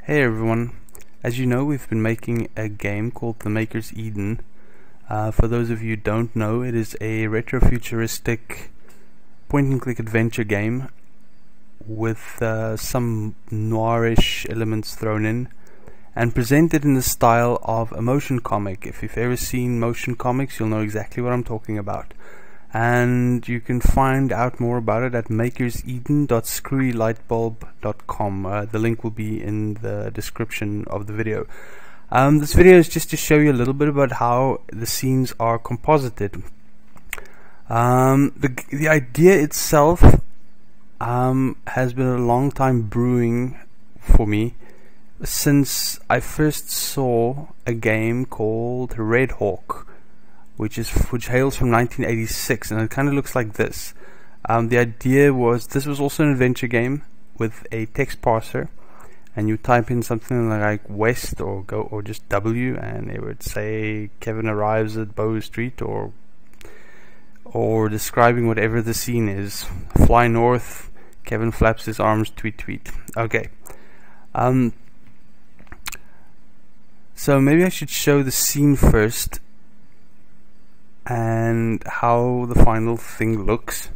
Hey everyone, as you know we've been making a game called The Maker's Eden. For those of you who don't know, it is a retro-futuristic point-and-click adventure game with some noirish elements thrown in and presented in the style of a motion comic. If you've ever seen motion comics, you'll know exactly what I'm talking about. And you can find out more about it at makerseden.screwylightbulb.com. The link will be in the description of the video. This video is just to show you a little bit about how the scenes are composited. The idea itself has been a long time brewing for me since I first saw a game called Red Hawk, which hails from 1986, and it kind of looks like this. The idea was this was also an adventure game with a text parser, and you type in something like West or go or just W, and it would say Kevin arrives at Bow Street, or describing whatever the scene is. Fly north, Kevin flaps his arms, tweet tweet. Okay. So maybe I should show the scene first and how the final thing looks.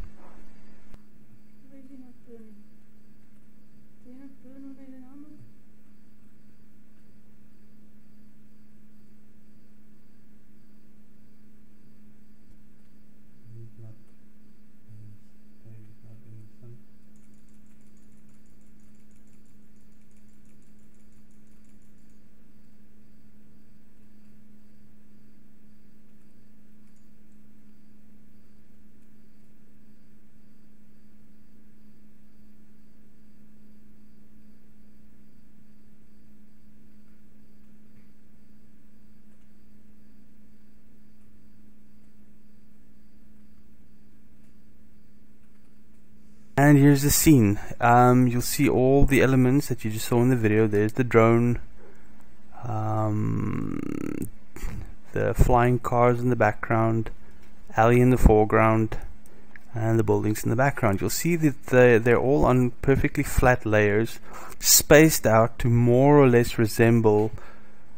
And here's the scene. You'll see all the elements that you just saw in the video. There's the drone, the flying cars in the background, alley in the foreground, and the buildings in the background. You'll see that they're all on perfectly flat layers, spaced out to more or less resemble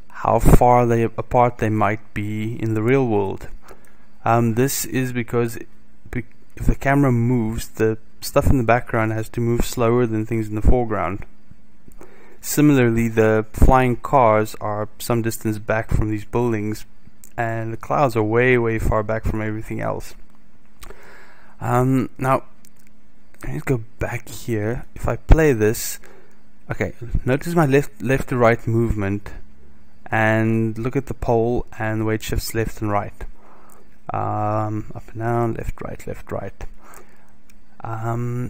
how far apart they might be in the real world. This is because if the camera moves, the stuff in the background has to move slower than things in the foreground. Similarly, the flying cars are some distance back from these buildings, and the clouds are way far back from everything else. Now let's go back here. If I play this, okay, notice my left to right movement, and look at the pole and the way it shifts left and right. Up and down, left right.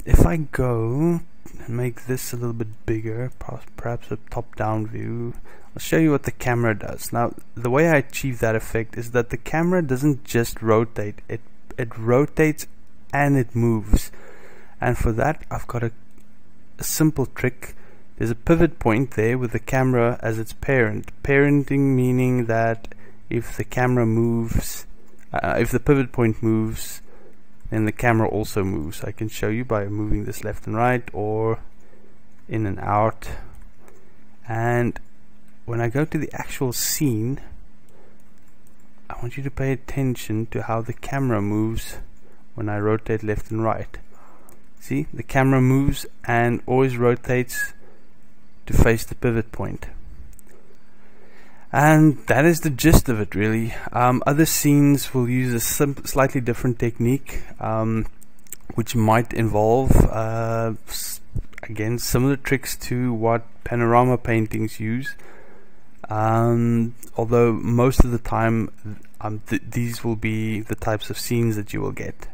If I go and make this a little bit bigger, perhaps a top-down view, I'll show you what the camera does. Now, the way I achieve that effect is that the camera doesn't just rotate, it rotates and it moves. And for that, I've got a simple trick. There's a pivot point there with the camera as its parent. Parenting meaning that if the camera moves, if the pivot point moves, then the camera also moves. I can show you by moving this left and right, or in and out. And when I go to the actual scene, I want you to pay attention to how the camera moves when I rotate left and right. See, the camera moves and always rotates to face the pivot point. And that is the gist of it, really. Other scenes will use a slightly different technique, which might involve, again, similar tricks to what panorama paintings use. Although most of the time, these will be the types of scenes that you will get.